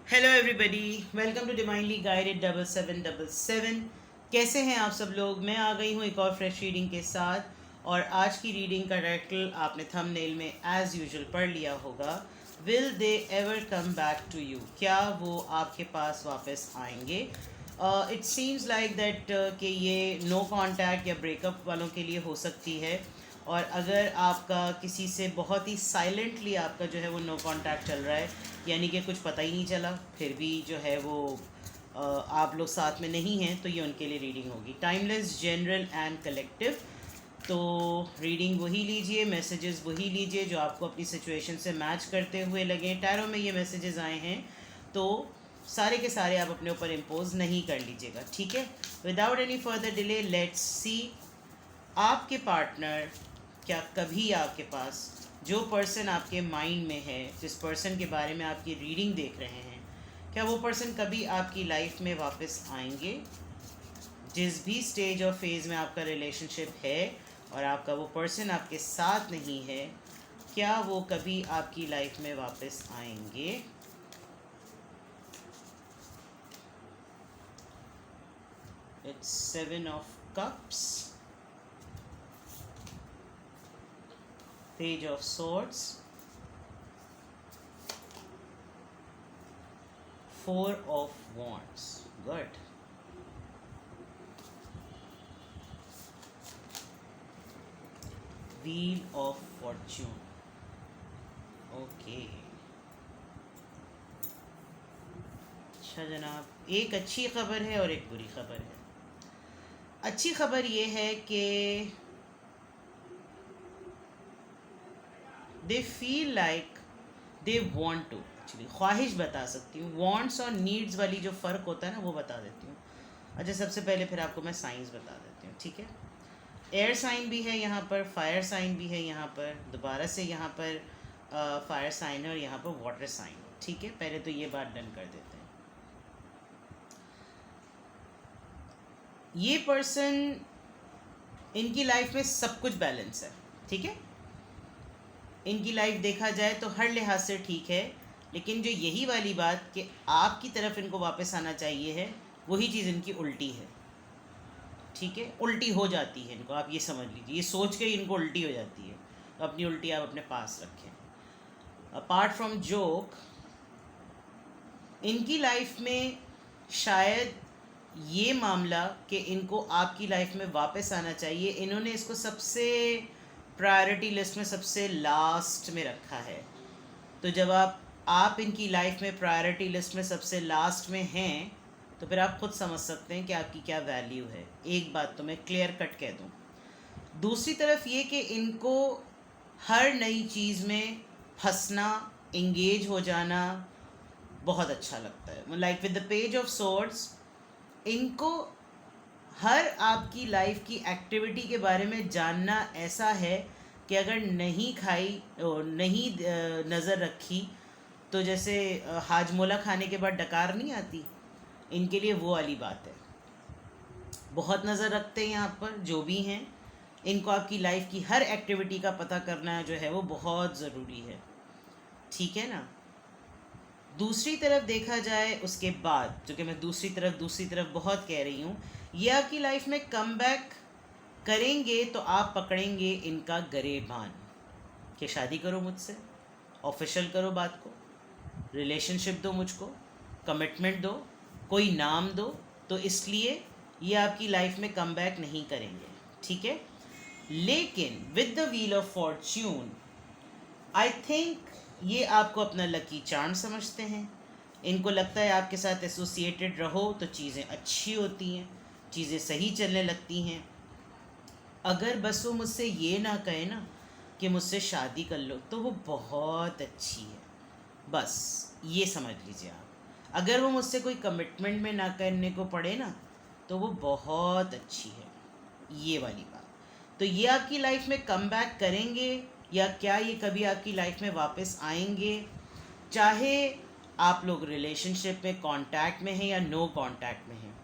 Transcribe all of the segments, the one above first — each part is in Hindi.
Hello everybody, welcome to divinely guided 7777। कैसे हैं आप सब लोग। मैं आ गई हूँ एक और फ्रेश रीडिंग के साथ। और आज की रीडिंग का टाइटल आपने थंबनेल में एज़ यूजुअल पढ़ लिया होगा, will they ever come back to you. क्या वो आपके पास वापस आएंगे। इट सीम्स लाइक दैट कि ये नो कांटेक्ट या ब्रेकअप वालों के लिए हो सकती है। और अगर आपका किसी से बहुत ही साइलेंटली आपका जो है वो नो कांटेक्ट चल रहा है, यानी कि कुछ पता ही नहीं चला, फिर भी जो है वो आप लोग साथ में नहीं हैं, तो ये उनके लिए रीडिंग होगी। Timeless, general and collective. तो रीडिंग वही लीजिए, मैसेजेस वही लीजिए जो आपको अपनी सिचुएशन से मैच करते हुए लगे। टैरो में ये मैसेजेस आए हैं तो सारे के सारे आप अपने ऊपर इम्पोज नहीं कर लीजिएगा, ठीक है। Without any further delay let's see. आपके पार्टनर क्या कभी आपके पास, जो पर्सन आपके माइंड में है, जिस पर्सन के बारे में आपकी रीडिंग देख रहे हैं, क्या वो पर्सन कभी आपकी लाइफ में वापस आएंगे। जिस भी स्टेज और फेज़ में आपका रिलेशनशिप है और आपका वो पर्सन आपके साथ नहीं है, क्या वो कभी आपकी लाइफ में वापस आएंगे। It's 7 of cups, Page of Swords, 4 of Wands. Good. Wheel of Fortune. Okay. अच्छा जनाब, एक अच्छी खबर है और एक बुरी खबर है। अच्छी खबर ये है कि they feel like they want to, actually ख्वाहिश बता सकती हूँ, वॉन्ट्स और नीड्स वाली जो फ़र्क होता है ना वो बता देती हूँ। अच्छा, सबसे पहले फिर आपको मैं साइंस बता देती हूँ, ठीक है। एयर साइन भी है यहाँ पर, फायर साइन भी है यहाँ पर, दोबारा से यहाँ पर फायर साइन है और यहाँ पर वाटर साइन, ठीक है। पहले तो ये बात डन कर देते हैं। ये पर्सन, इनकी लाइफ में सब कुछ बैलेंस है, ठीक है। इनकी लाइफ देखा जाए तो हर लिहाज से ठीक है, लेकिन जो यही वाली बात कि आपकी तरफ इनको वापस आना चाहिए है, वही चीज़ इनकी उल्टी है, ठीक है। उल्टी हो जाती है इनको, आप ये समझ लीजिए, ये सोच के ही इनको उल्टी हो जाती है। तो अपनी उल्टी आप अपने पास रखें। अपार्ट फ्रॉम जोक, इनकी लाइफ में शायद ये मामला कि इनको आपकी लाइफ में वापस आना चाहिए, इन्होंने इसको सबसे प्रायोरिटी लिस्ट में सबसे लास्ट में रखा है। तो जब आप इनकी लाइफ में प्रायोरिटी लिस्ट में सबसे लास्ट में हैं, तो फिर आप खुद समझ सकते हैं कि आपकी क्या वैल्यू है। एक बात तो मैं क्लियर कट कह दूँ। दूसरी तरफ ये कि इनको हर नई चीज़ में फंसना, इंगेज हो जाना बहुत अच्छा लगता है। Like with the page of swords, इनको हर आपकी लाइफ की एक्टिविटी के बारे में जानना ऐसा है कि अगर नहीं खाई और नहीं नज़र रखी, तो जैसे हाजमोला खाने के बाद डकार नहीं आती, इनके लिए वो वाली बात है। बहुत नज़र रखते हैं यहाँ पर जो भी हैं। इनको आपकी लाइफ की हर एक्टिविटी का पता करना जो है वो बहुत ज़रूरी है, ठीक है ना। दूसरी तरफ देखा जाए उसके बाद, जो कि मैं दूसरी तरफ बहुत कह रही हूँ, ये आपकी लाइफ में कम बैक करेंगे तो आप पकड़ेंगे इनका गरेबान कि शादी करो मुझसे, ऑफिशियल करो बात को, रिलेशनशिप दो मुझको, कमिटमेंट दो, कोई नाम दो। तो इसलिए ये आपकी लाइफ में कम बैक नहीं करेंगे, ठीक है। लेकिन with the wheel of Fortune, I think ये आपको अपना लकी चार्म समझते हैं। इनको लगता है आपके साथ एसोसिएटेड रहो तो चीज़ें अच्छी होती हैं, चीज़ें सही चलने लगती हैं। अगर बस वो मुझसे ये ना कहे ना कि मुझसे शादी कर लो, तो वो बहुत अच्छी है, बस ये समझ लीजिए आप। अगर वो मुझसे कोई कमिटमेंट में ना करने को पड़े ना, तो वो बहुत अच्छी है, ये वाली बात। तो ये आपकी लाइफ में कम बैक करेंगे, या क्या ये कभी आपकी लाइफ में वापस आएंगे, चाहे आप लोग रिलेशनशिप में, कांटेक्ट में हैं या नो कांटेक्ट में हैं,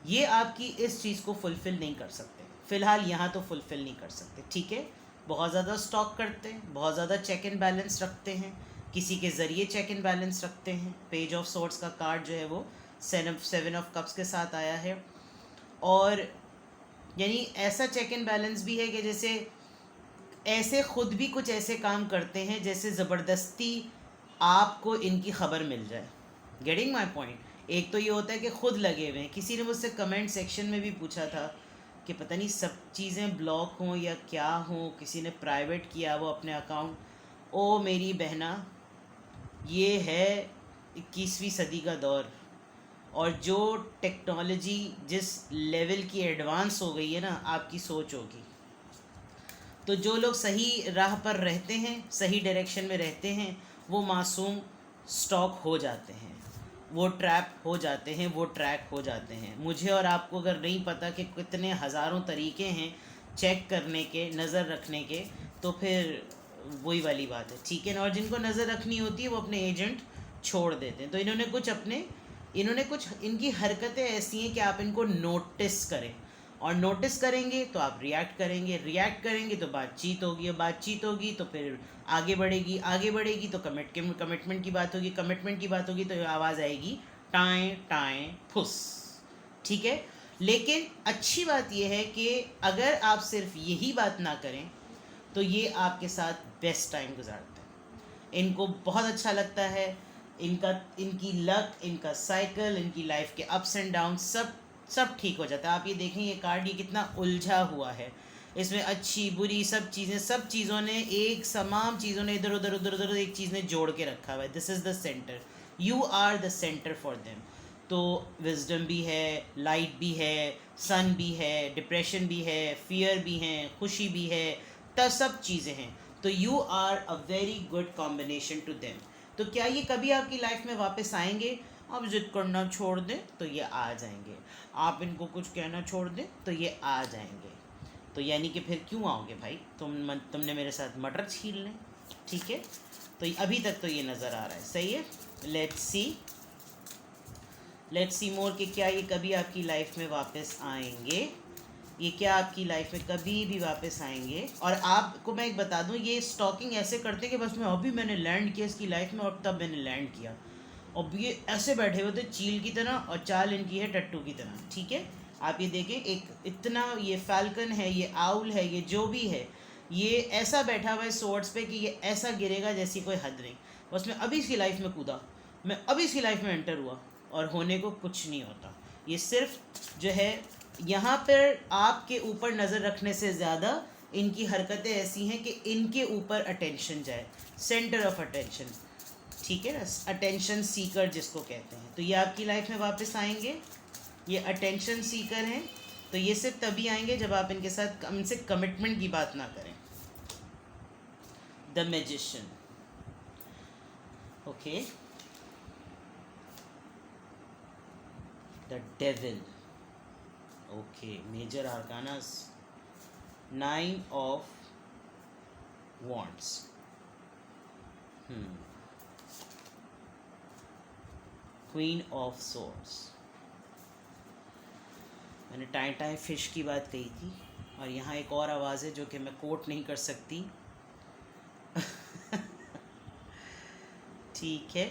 ये आपकी इस चीज़ को फुलफ़िल नहीं कर सकते। फ़िलहाल यहाँ तो फुलफ़िल नहीं कर सकते, ठीक है। बहुत ज़्यादा स्टॉक करते हैं, बहुत ज़्यादा चेक एंड बैलेंस रखते हैं, किसी के ज़रिए चेक इन बैलेंस रखते हैं। पेज ऑफ सोर्ट्स का कार्ड जो है वो 7 ऑफ कप्स के साथ आया है। और यानी ऐसा चेक इन बैलेंस भी है कि जैसे ऐसे खुद भी कुछ ऐसे काम करते हैं जैसे ज़बरदस्ती आपको इनकी खबर मिल जाए। Getting my point. एक तो ये होता है कि खुद लगे हुए हैं। किसी ने मुझसे कमेंट सेक्शन में भी पूछा था कि पता नहीं सब चीज़ें ब्लॉक हों या क्या हों, किसी ने प्राइवेट किया वो अपने अकाउंट। ओ मेरी बहना, ये है 21वीं सदी का दौर, और जो टेक्नोलॉजी जिस लेवल की एडवांस हो गई है ना, आपकी सोच होगी। तो जो लोग सही राह पर रहते हैं, सही डायरेक्शन में रहते हैं, वो मासूम स्टॉक हो जाते हैं, वो ट्रैप हो जाते हैं, वो ट्रैक हो जाते हैं। मुझे और आपको अगर नहीं पता कि कितने हज़ारों तरीके हैं चेक करने के, नज़र रखने के, तो फिर वही वाली बात है, ठीक है ना। और जिनको नज़र रखनी होती है वो अपने एजेंट छोड़ देते हैं। तो इन्होंने कुछ इनकी हरकतें ऐसी हैं कि आप इनको नोटिस करें, और नोटिस करेंगे तो आप रिएक्ट करेंगे तो बातचीत होगी, और बातचीत होगी तो फिर आगे बढ़ेगी तो कमिटमेंट की बात होगी तो आवाज़ आएगी टाएं टाएं फुस, ठीक है। लेकिन अच्छी बात यह है कि अगर आप सिर्फ यही बात ना करें तो ये आपके साथ बेस्ट टाइम गुजारते हैं। इनको बहुत अच्छा लगता है, इनकी लक, इनका साइकिल, इनकी लाइफ के अप्स एंड डाउन सब ठीक हो जाता है। आप ये देखें ये कार्ड ये कितना उलझा हुआ है, इसमें अच्छी बुरी सब चीज़ों ने तमाम चीज़ों ने इधर उधर एक चीज़ ने जोड़ के रखा हुआ है। This is the centre, you are the centre for them. तो विजडम भी है, लाइट भी है, सन भी है, डिप्रेशन भी है, फियर भी है, खुशी भी है, तो सब चीज़ें हैं। तो you are a very good combination to them. तो क्या ये कभी आपकी लाइफ में वापस आएंगे? आप जिद करना छोड़ दें तो ये आ जाएंगे, आप इनको कुछ कहना छोड़ दें तो ये आ जाएंगे। तो यानी कि फिर क्यों आओगे भाई, तुमने मेरे साथ मटर छील लें, ठीक है। तो अभी तक तो ये नज़र आ रहा है, सही है। लेट्स सी मोर कि क्या ये कभी आपकी लाइफ में वापस आएंगे, ये क्या आपकी लाइफ में कभी भी वापस आएंगे। और आपको मैं एक बता दूं, ये स्टॉकिंग ऐसे करते हैं कि बस मैंने लैंड किया इसकी लाइफ में और तब मैंने लैंड किया, और ये ऐसे बैठे हुए थे चील की तरह, और चाल इनकी है टट्टू की तरह, ठीक है। आप ये देखें, एक इतना ये फैल्कन है, ये आउल है, ये जो भी है, ये ऐसा बैठा हुआ है सोर्ड्स पे कि ये ऐसा गिरेगा जैसी कोई हद नहीं। बस मैं अभी इसकी लाइफ में कूदा, मैं अभी इसकी लाइफ में एंटर हुआ, और होने को कुछ नहीं होता। ये सिर्फ जो है यहाँ पर आपके ऊपर नज़र रखने से ज़्यादा इनकी हरकतें ऐसी हैं कि इनके ऊपर अटेंशन जाए, सेंटर ऑफ अटेंशन, ठीक है ना, अटेंशन सीकर जिसको कहते हैं। तो ये आपकी लाइफ में वापस आएंगे, ये अटेंशन सीकर हैं। तो ये सिर्फ तभी आएंगे जब आप इनसे कमिटमेंट की बात ना करें। The magician, okay, the devil, okay, major arcanas, 9 of wands, queen of swords. मैंने टाइम फिश की बात कही थी, और यहाँ एक और आवाज़ है जो कि मैं कोट नहीं कर सकती ठीक है।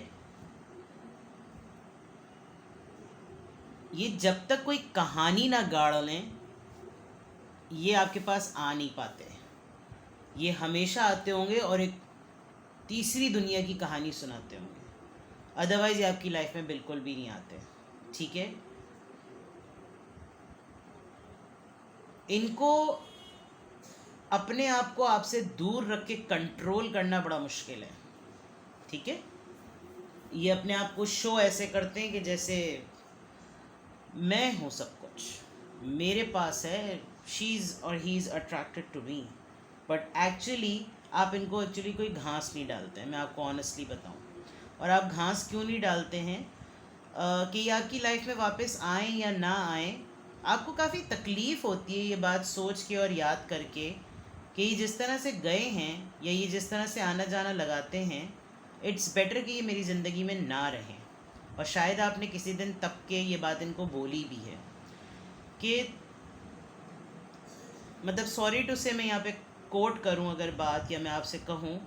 ये जब तक कोई कहानी ना गाड़ लें ये आपके पास आ नहीं पाते। ये हमेशा आते होंगे और एक तीसरी दुनिया की कहानी सुनाते होंगे, अदरवाइज़ ये आपकी लाइफ में बिल्कुल भी नहीं आते, ठीक है। इनको अपने आप को आपसे दूर रख के कंट्रोल करना बड़ा मुश्किल है, ठीक है। ये अपने आप को शो ऐसे करते हैं कि जैसे मैं हूँ सब कुछ, मेरे पास है, शी इज़ और he is attracted to me, but actually आप इनको कोई घास नहीं डालते हैं। मैं आपको ऑनेस्टली बताऊँ, और आप घास क्यों नहीं डालते हैं कि ये आपकी लाइफ में वापस आएँ या ना आएँ, आपको काफ़ी तकलीफ़ होती है ये बात सोच के और याद करके कि ये जिस तरह से गए हैं या ये जिस तरह से आना जाना लगाते हैं, इट्स बेटर कि ये मेरी ज़िंदगी में ना रहें। और शायद आपने किसी दिन तब के ये बात इनको बोली भी है कि मतलब सॉरी टू से मैं यहाँ पे कोट करूँ अगर बात, या मैं आपसे कहूँ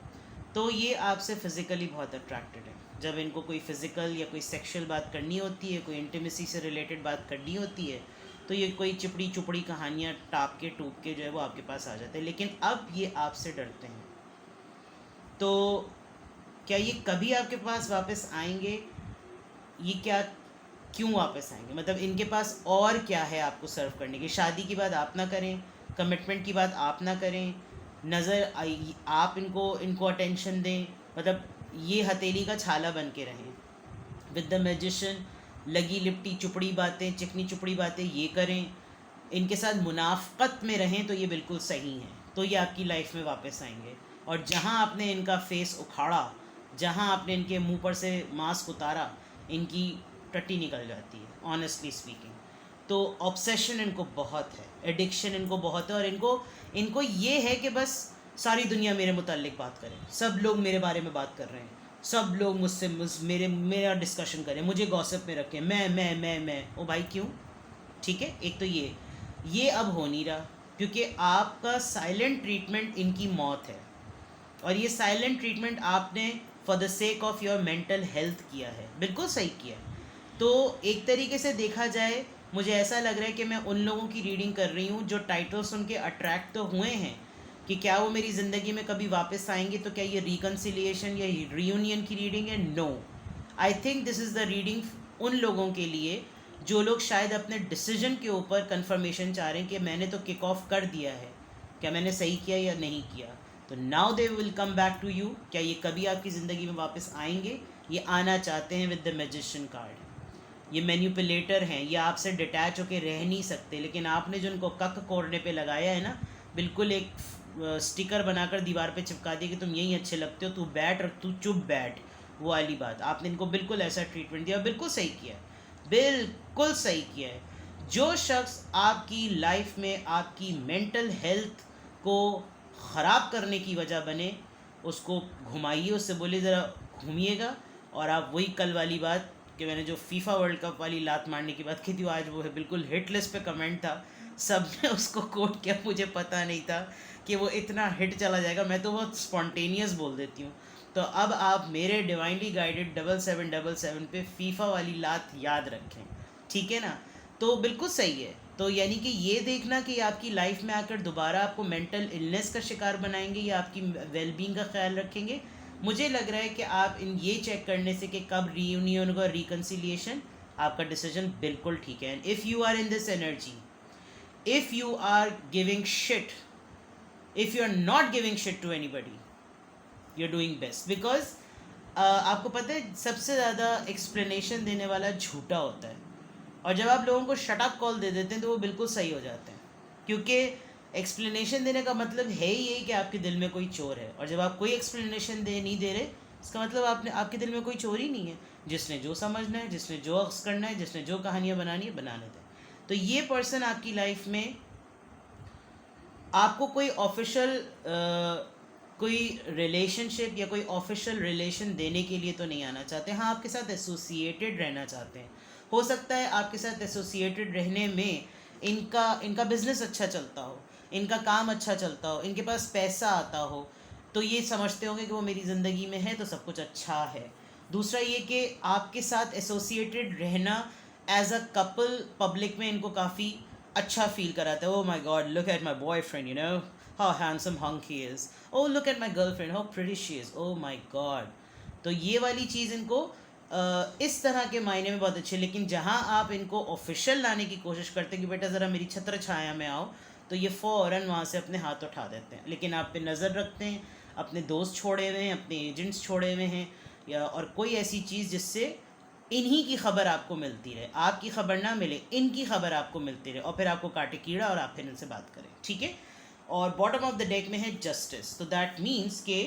तो ये आपसे फिज़िकली बहुत अट्रैक्टेड है। जब इनको कोई फ़िज़िकल या कोई सेक्शुअल बात करनी होती है, कोई इंटीमेसी से रिलेटेड बात करनी होती है, तो ये कोई चिपड़ी चुपड़ी कहानियाँ टाप के टूप के जो है वो आपके पास आ जाते हैं। लेकिन अब ये आपसे डरते हैं। तो क्या ये कभी आपके पास वापस आएंगे? ये क्या, क्यों वापस आएंगे? मतलब इनके पास और क्या है आपको सर्व करने की? शादी की बात आप ना करें, कमिटमेंट की बात आप ना करें, नज़र आप इनको इनको अटेंशन दें, मतलब ये हथेली का छाला बन के रहें। विद द मैजिशियन लगी लिपटी चुपड़ी बातें, चिकनी चुपड़ी बातें ये करें, इनके साथ मुनाफ़क़त में रहें, तो ये बिल्कुल सही हैं। तो ये आपकी लाइफ में वापस आएंगे। और जहाँ आपने इनका फेस उखाड़ा, जहाँ आपने इनके मुंह पर से मास्क उतारा, इनकी टट्टी निकल जाती है, ऑनेस्टली स्पीकिंग। तो ऑब्सेशन इनको बहुत है, एडिक्शन इनको बहुत है, और इनको इनको ये है कि बस सारी दुनिया मेरे मुताल्लिक बात करें, सब लोग मेरे बारे में बात कर रहे हैं, सब लोग मुझसे मेरा डिस्कशन करें, मुझे गॉसिप में रखें, मैं ओ भाई क्यों? ठीक है, एक तो ये अब हो नहीं रहा, क्योंकि आपका साइलेंट ट्रीटमेंट इनकी मौत है। और ये साइलेंट ट्रीटमेंट आपने for the sake of your mental health किया है, बिल्कुल सही किया है। तो एक तरीके से देखा जाए, मुझे ऐसा लग रहा है कि मैं उन लोगों की रीडिंग कर रही हूँ जो टाइटल सुन के अट्रैक्ट तो हुए हैं कि क्या वो मेरी ज़िंदगी में कभी वापस आएंगे। तो क्या ये रिकन्सिलिएशन या रीयूनियन की रीडिंग है? No, I think this is the reading उन लोगों के लिए जो लोग शायद अपने डिसीजन के ऊपर कंफर्मेशन चाह रहे हैं कि मैंने तो किक ऑफ कर दिया है, क्या मैंने सही किया या नहीं किया। तो now they will come back to you. क्या ये कभी आपकी ज़िंदगी में वापस आएंगे? ये आना चाहते हैं विद द मैजिशियन कार्ड। ये मैनिपुलेटर हैं, ये आपसे डिटैच होकर रह नहीं सकते, लेकिन आपने जो उनको कक कोरने पे लगाया है ना, बिल्कुल एक स्टिकर बनाकर दीवार पे चिपका दिया कि तुम यहीं अच्छे लगते हो, तू बैठ और तू चुप बैठ, वो वाली बात। आपने इनको बिल्कुल ऐसा ट्रीटमेंट दिया, बिल्कुल सही किया, बिल्कुल सही किया है। जो शख्स आपकी लाइफ में आपकी मेंटल हेल्थ को ख़राब करने की वजह बने, उसको घुमाइए, उससे बोलिए ज़रा घूमिएगा। और आप वही कल वाली बात कि मैंने जो फीफा वर्ल्ड कप वाली लात मारने की बात की थी, आज वो है बिल्कुल हिट लिस्ट पे कमेंट था, सब ने उसको कोट किया, मुझे पता नहीं था कि वो इतना हिट चला जाएगा। मैं तो बहुत स्पॉन्टेनियस बोल देती हूँ। तो अब आप मेरे डिवाइनली गाइडेड 7777 पे फीफा वाली लात याद रखें, ठीक है ना? तो बिल्कुल सही है। तो यानी कि ये देखना कि आपकी लाइफ में आकर दोबारा आपको मेंटल इलनेस का शिकार बनाएंगे या आपकी वेलबींग का ख्याल रखेंगे, मुझे लग रहा है कि आप इन ये चेक करने से कि कब रीयूनियन होगा, रिकन्सिलिएशन, आपका डिसीजन बिल्कुल ठीक है। And if you are in this energy, if you are giving shit, if you are not giving shit to anybody, you are doing best. Because आपको पता है सबसे ज़्यादा एक्सप्लेनेशन देने वाला झूठा होता है, और जब आप लोगों को शट अप कॉल दे देते हैं तो वो बिल्कुल सही हो जाते हैं। क्योंकि एक्सप्लेनेशन देने का मतलब है ही यही कि आपके दिल में कोई चोर है, और जब आप कोई एक्सप्लेनेशन नहीं दे रहे, इसका मतलब आपके दिल में कोई चोर ही नहीं है। जिसने जो समझना है, जिसने जो अक्स करना है, जिसने जो कहानियाँ बनानी है, बनाने दें। तो ये पर्सन आपकी लाइफ में आपको कोई ऑफिशियल कोई रिलेशनशिप या कोई ऑफिशियल रिलेशन देने के लिए तो नहीं आना चाहते। हाँ, आपके साथ एसोसिएटेड रहना चाहते हैं। हो सकता है आपके साथ एसोसिएटेड रहने में इनका बिजनेस अच्छा चलता हो, इनका काम अच्छा चलता हो, इनके पास पैसा आता हो, तो ये समझते होंगे कि वो मेरी ज़िंदगी में है तो सब कुछ अच्छा है। दूसरा ये कि आपके साथ एसोसिएटेड रहना एज अ कपल पब्लिक में इनको काफ़ी अच्छा फील कराता है। Oh my God, look at my boyfriend, you know how handsome hunk he is. Oh look at my girlfriend, how pretty she is, oh my God. तो ये वाली चीज़ इनको इस तरह के मायने में बहुत अच्छे। लेकिन जहाँ आप इनको ऑफिशियल लाने की कोशिश करते हैं कि बेटा ज़रा मेरी छत्र छाया में आओ, तो ये फ़ौरन वहाँ से अपने हाथ उठा देते हैं। लेकिन आप पे नज़र रखते हैं, अपने दोस्त छोड़े हुए हैं, अपने एजेंट्स छोड़े हुए हैं, या और कोई ऐसी चीज़ जिससे इन्हीं की खबर आपको मिलती रहे, आपकी खबर ना मिले, इनकी खबर आपको मिलती रहे, और फिर आपको काटे कीड़ा और आप फिर इनसे बात करें, ठीक है। और बॉटम ऑफ द डेक में है जस्टिस। तो दैट मीन्स के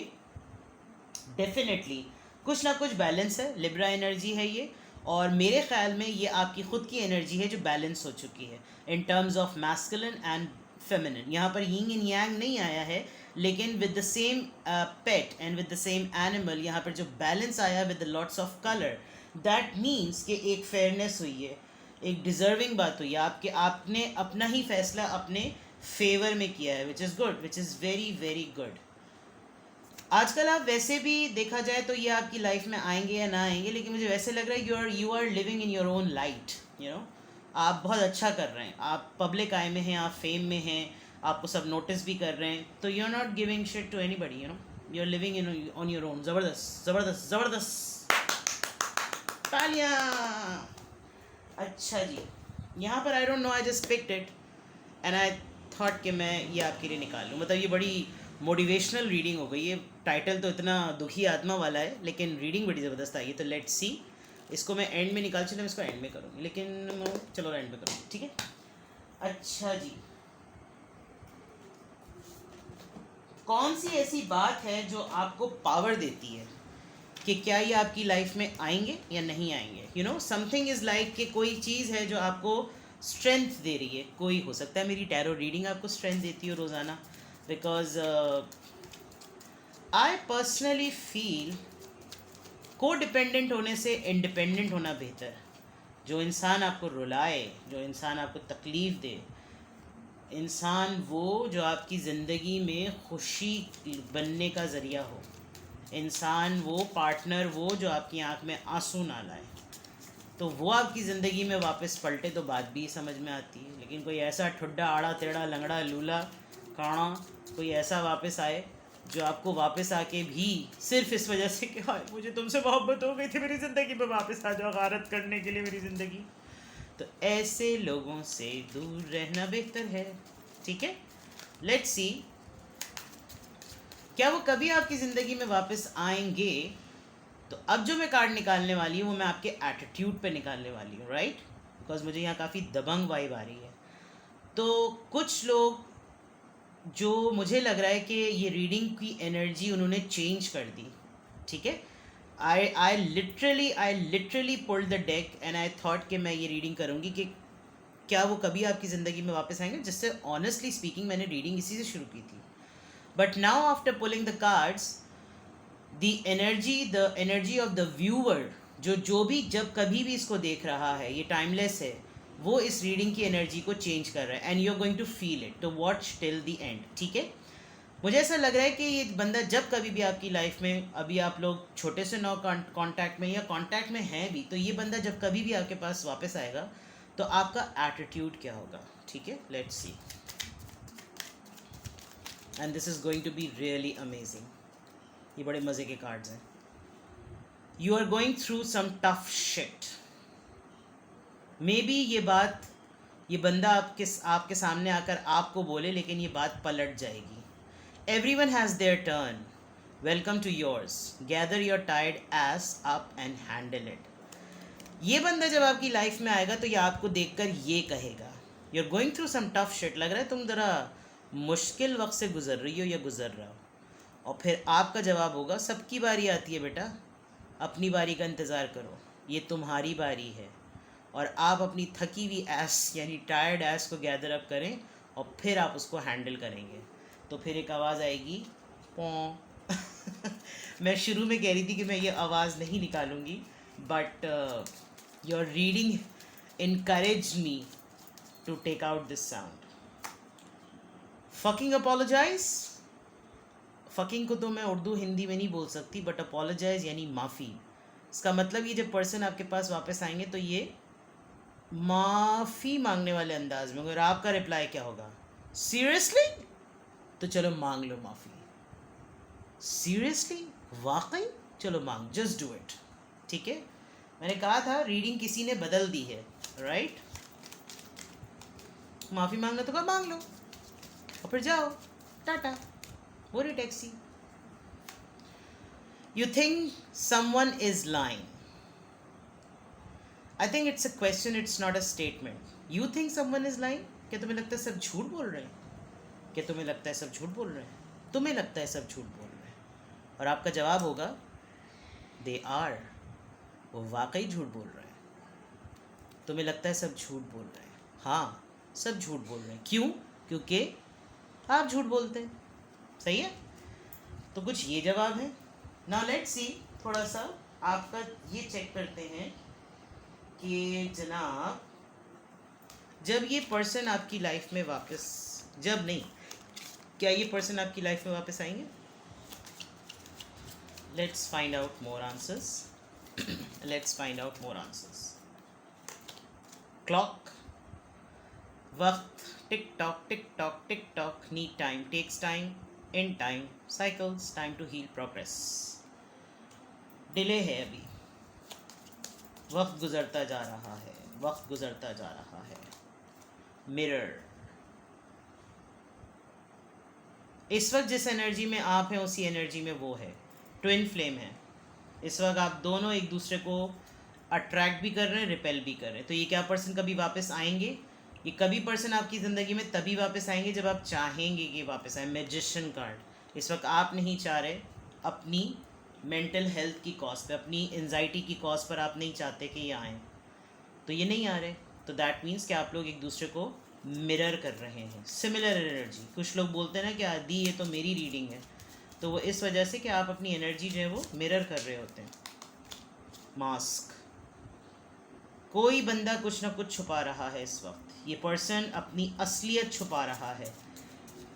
डेफिनेटली कुछ ना कुछ बैलेंस है, लिब्रा एनर्जी है ये, और मेरे ख्याल में ये आपकी ख़ुद की एनर्जी है जो बैलेंस हो चुकी है in terms of masculine and feminine. यहाँ पर यिंग एंड यांग नहीं आया है, लेकिन with the same pet and with the same animal यहाँ पर जो बैलेंस आया with the lots of colour, that means कि एक फेयरनेस हुई है, एक डिज़र्विंग बात हुई है, आपने अपना ही फैसला अपने फेवर में किया है, which is good, which is very very good. आजकल आप वैसे भी देखा जाए तो ये आपकी लाइफ में आएंगे या ना आएंगे, लेकिन मुझे वैसे लग रहा है you are living in your own light, you know. आप बहुत अच्छा कर रहे हैं, आप पब्लिक आई में हैं, आप फेम में हैं, आपको सब नोटिस भी कर रहे हैं, तो you are not giving shit to anybody, you know. You are living in on your own. ज़बरदस्त ज़बरदस्त ज़बरदस्त, तालियां। अच्छा जी, यहाँ पर I don't know, I just picked it and I thought कि मैं ये आपके लिए निकाल लूँ। मतलब ये बड़ी मोटिवेशनल रीडिंग हो गई। ये टाइटल तो इतना दुखी आत्मा वाला है, लेकिन रीडिंग बड़ी ज़बरदस्त आई है। तो लेट्स सी, इसको मैं एंड में निकाल, चलो मैं इसको एंड में करूँगी, लेकिन चलो एंड में करूँगी, ठीक है। अच्छा जी, कौन सी ऐसी बात है जो आपको पावर देती है कि क्या ये आपकी लाइफ में आएंगे या नहीं आएंगे? You know, something is like कि कोई चीज़ है जो आपको स्ट्रेंथ दे रही है। कोई हो सकता है मेरी टैरो रीडिंग आपको स्ट्रेंथ देती हो रोज़ाना, बिकॉज आई पर्सनली फील को डिपेंडेंट होने से इंडिपेंडेंट होना बेहतर। जो इंसान आपको रुलाए, जो इंसान आपको तकलीफ़ दे, इंसान वो जो आपकी ज़िंदगी में खुशी बनने का ज़रिया हो, इंसान वो पार्टनर वो जो आपकी आंख में आंसू ना लाए, तो वो आपकी ज़िंदगी में वापस पलटे तो बात भी समझ में आती है। लेकिन कोई ऐसा ठुड्डा आड़ा टेढ़ा लंगड़ा लूला काणा कोई ऐसा वापस आए जो आपको वापस आके भी सिर्फ इस वजह से कि हाय मुझे तुमसे मोहब्बत हो गई थी, मेरी ज़िंदगी में वापस आ जाओ गारत करने के लिए मेरी ज़िंदगी, तो ऐसे लोगों से दूर रहना बेहतर है, ठीक है। लेट्स सी, क्या वो कभी आपकी ज़िंदगी में वापस आएंगे? तो अब जो मैं कार्ड निकालने वाली हूँ वो मैं आपके एटीट्यूड पे निकालने वाली हूँ, राइट, बिकॉज मुझे यहाँ काफ़ी दबंग वाइब आ रही है। तो कुछ लोग जो मुझे लग रहा है कि ये रीडिंग की एनर्जी उन्होंने चेंज कर दी, ठीक है। I literally pulled the deck and I thought कि मैं ये रीडिंग करूँगी कि क्या वो कभी आपकी ज़िंदगी में वापस आएंगे, जिससे ऑनेस्टली स्पीकिंग मैंने रीडिंग इसी से शुरू की थी। But now after pulling the cards, the energy of the viewer, जो भी जब कभी भी इसको देख रहा है, ये टाइमलेस है, वो इस रीडिंग की एनर्जी को चेंज कर रहा है and you are going to feel it, to watch till the end, ठीक है। मुझे ऐसा लग रहा है कि ये बंदा जब कभी भी आपकी लाइफ में, अभी आप लोग छोटे से नौ कांटेक्ट में या कांटेक्ट में हैं भी, तो ये बंदा जब कभी भी आपके पास वापस आएगा तो आपका एटीट्यूड क्या होगा, ठीक है। Let's see, and this is going to be really amazing. ये बड़े मज़े के कार्ड्स हैं। You are going through some tough shit. Maybe ये बंदा आपके सामने आकर आपको बोले, लेकिन ये बात पलट जाएगी। Everyone has their turn, welcome to yours, gather your tired ass up and handle it. ये बंदा जब आपकी लाइफ में आएगा तो ये आपको देखकर ये कहेगा, you are going through some tough shit, लग रहा है तुम ज़रा मुश्किल वक्त से गुजर रही हो या गुजर रहा हो। और फिर आपका जवाब होगा, सबकी बारी आती है बेटा, अपनी बारी का इंतज़ार करो, ये तुम्हारी बारी है। और आप अपनी थकी हुई एस यानी टायर्ड एस को गैदर अप करें और फिर आप उसको हैंडल करेंगे। तो फिर एक आवाज़ आएगी, पों। मैं शुरू में कह रही थी कि मैं ये आवाज़ नहीं निकालूंगी, but your reading encourage me to take out this sound. Fucking apologise, fucking को तो मैं उर्दू हिंदी में नहीं बोल सकती, बट अपोलोजाइज यानी माफ़ी। इसका मतलब ये जब पर्सन आपके पास वापस आएंगे तो ये माफ़ी मांगने वाले अंदाज में, अगर आपका रिप्लाई क्या होगा, सीरियसली, तो चलो मांग लो माफ़ी। सीरियसली, वाकई, चलो मांग, जस्ट डू इट, ठीक है। मैंने कहा था रीडिंग किसी ने बदल दी है, राइट। माफ़ी मांगना तो कब मांग लो और फिर जाओ, टाटा, वो रही taxi. You think someone is lying, I think it's a question, it's not a statement. You think someone is lying, क्या तुम्हें लगता है सब झूठ बोल रहे हैं? क्या तुम्हें लगता है सब झूठ बोल रहे हैं? तुम्हें लगता है सब झूठ बोल रहे हैं? और आपका जवाब होगा, दे आर, वो वाकई झूठ बोल रहे हैं। तुम्हें लगता है सब झूठ बोल रहे हैं, हाँ सब झूठ बोल रहे हैं। क्यों? क्योंकि आप झूठ बोलते हैं, सही है। तो कुछ ये जवाब है। नाउ लेट्स सी, थोड़ा सा आपका ये चेक करते हैं कि जनाब जब ये पर्सन आपकी लाइफ में वापस, जब नहीं, क्या ये पर्सन आपकी लाइफ में वापस आएंगे? Let's find out more answers. Let's find out more answers. Clock. वक्त. Tick tock tick tock. Need time, takes time, in time, cycles, time to heal, progress. Delay है अभी. वक्त गुजरता जा रहा है. वक्त गुजरता जा रहा है. मिरर. इस वक्त जिस एनर्जी में आप हैं उसी एनर्जी में वो है. ट्विन फ्लेम है. इस वक्त आप दोनों एक दूसरे को अट्रैक्ट भी कर रहे हैं, रिपेल भी कर रहे हैं. तो ये क्या पर्सन कभी वापस आएंगे? ये कभी पर्सन आपकी ज़िंदगी में तभी वापस आएंगे जब आप चाहेंगे कि वापस आए. Magician card. इस वक्त आप नहीं चाह रहे, अपनी मेंटल हेल्थ की कॉज पे, अपनी एंजाइटी की कॉज पर आप नहीं चाहते कि ये आएँ, तो ये नहीं आ रहे. तो दैट मीन्स कि आप लोग एक दूसरे को मिरर कर रहे हैं. Similar energy. कुछ लोग बोलते हैं ना कि आदि ये तो मेरी रीडिंग है, तो वो इस वजह से कि आप अपनी एनर्जी जो है वो मिरर कर रहे होते हैं. मास्क. कोई बंदा कुछ ना कुछ छुपा रहा है इस वक्त. ये पर्सन अपनी असलियत छुपा रहा है.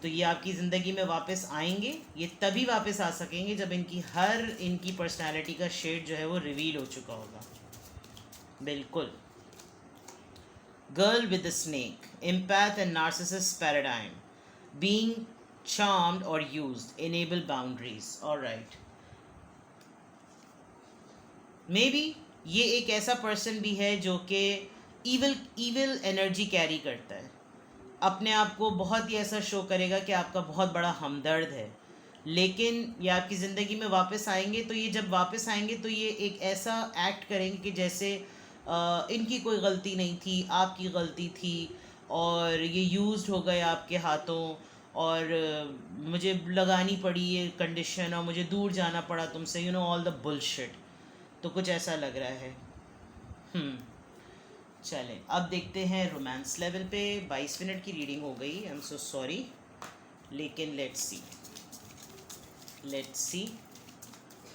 तो ये आपकी ज़िंदगी में वापस आएंगे. ये तभी वापस आ सकेंगे जब इनकी पर्सनालिटी का शेड जो है वो रिवील हो चुका होगा. बिल्कुल. Girl with the snake. Empath and narcissist paradigm. Being charmed or used. Enable boundaries. All right. Maybe ये एक ऐसा पर्सन भी है जो कि evil एनर्जी कैरी करता है. अपने आप को बहुत ही ऐसा शो करेगा कि आपका बहुत बड़ा हमदर्द है, लेकिन ये आपकी ज़िंदगी में वापस आएंगे. तो ये जब वापस आएंगे तो ये एक ऐसा एक्ट करेंगे कि जैसे इनकी कोई गलती नहीं थी, आपकी गलती थी, और ये यूज्ड हो गए आपके हाथों, और मुझे लगानी पड़ी ये कंडीशन, और मुझे दूर जाना पड़ा तुमसे, you know all the bullshit. तो कुछ ऐसा लग रहा है. चलें अब देखते हैं रोमांस लेवल पे. 22 मिनट की रीडिंग हो गई. आई एम सो सॉरी, लेकिन लेट्स सी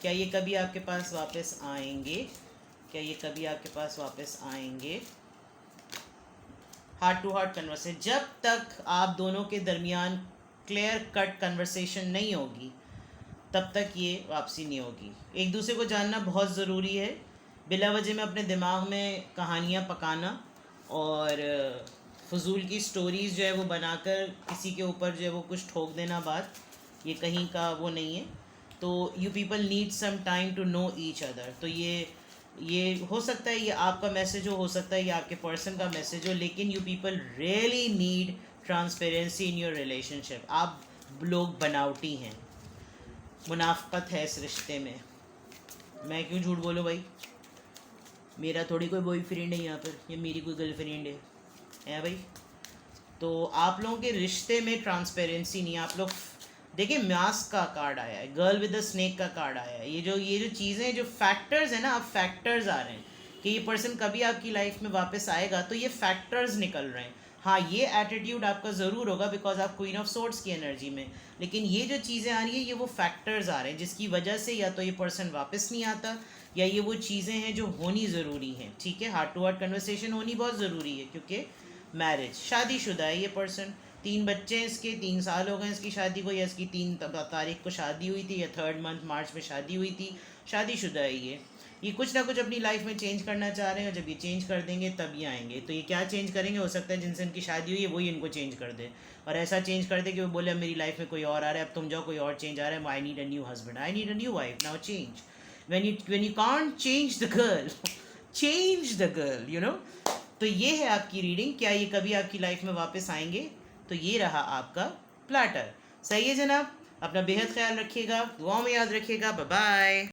क्या ये कभी आपके पास वापस आएंगे? क्या ये कभी आपके पास वापस आएंगे? Heart to heart conversation. जब तक आप दोनों के दरमियान क्लियर कट कन्वर्सेशन नहीं होगी तब तक ये वापसी नहीं होगी. एक दूसरे को जानना बहुत ज़रूरी है. बिला वजह में अपने दिमाग में कहानियाँ पकाना और फजूल की स्टोरीज़ जो है वो बनाकर किसी के ऊपर जो है वो कुछ ठोक देना बात, ये कहीं का वो नहीं है. तो you people need some time to know each other. तो ये हो सकता है ये आपका मैसेज हो सकता है ये आपके पर्सन का मैसेज हो, लेकिन you people really need transparency in your relationship. आप लोग बनावटी हैं, मुनाफकत है इस रिश्ते में. मैं क्यों झूठ बोलूँ भाई? मेरा थोड़ी कोई बॉयफ्रेंड है यहाँ पर, या मेरी कोई गर्लफ्रेंड है भाई? तो आप लोगों के रिश्ते में ट्रांसपेरेंसी नहीं. आप लोग देखिए, मास्क का कार्ड आया है, गर्ल विद द स्नेक का कार्ड आया है. ये जो चीज़ें, जो फैक्टर्स हैं ना, अब फैक्टर्स आ रहे हैं कि ये पर्सन कभी आपकी लाइफ में वापस आएगा. तो ये फैक्टर्स निकल रहे हैं. हाँ, ये एटीट्यूड आपका ज़रूर होगा बिकॉज आप क्वीन ऑफ सोर्ड्स की एनर्जी में, लेकिन ये जो चीज़ें आ रही हैं ये वो फैक्टर्स आ रहे हैं जिसकी वजह से या तो ये पर्सन वापस नहीं आता, या ये वो चीज़ें हैं जो होनी ज़रूरी हैं. ठीक है, हार्ट टू हार्ट कन्वर्सेशन होनी बहुत ज़रूरी है, क्योंकि मैरिज, शादीशुदा है ये पर्सन. 3 बच्चे हैं इसके, 3 साल हो गए इसकी शादी को, या इसकी 3 तारीख को शादी हुई थी, या 3rd मंथ मार्च में शादी हुई थी. शादीशुदा है ये कुछ ना कुछ अपनी लाइफ में चेंज करना चाह रहे हैं, और जब ये चेंज कर देंगे तब ये आएंगे. तो ये क्या चेंज करेंगे? हो सकता है जिनसे इनकी शादी हुई है वही इनको चेंज कर दे, और ऐसा चेंज कर दे कि वो बोले अब मेरी लाइफ में कोई और आ रहा है, अब तुम जाओ, कोई और चेंज आ रहा है, I need a new husband, I need a new wife, now change. when you can't change the girl, change the girl, you know. तो ये है आपकी रीडिंग. क्या ये कभी आपकी लाइफ में वापस आएंगे? तो ये रहा आपका प्लैटर. सही है जनाब. अपना बेहद ख्याल रखिएगा, दुआओं में याद रखिएगा. Bye bye.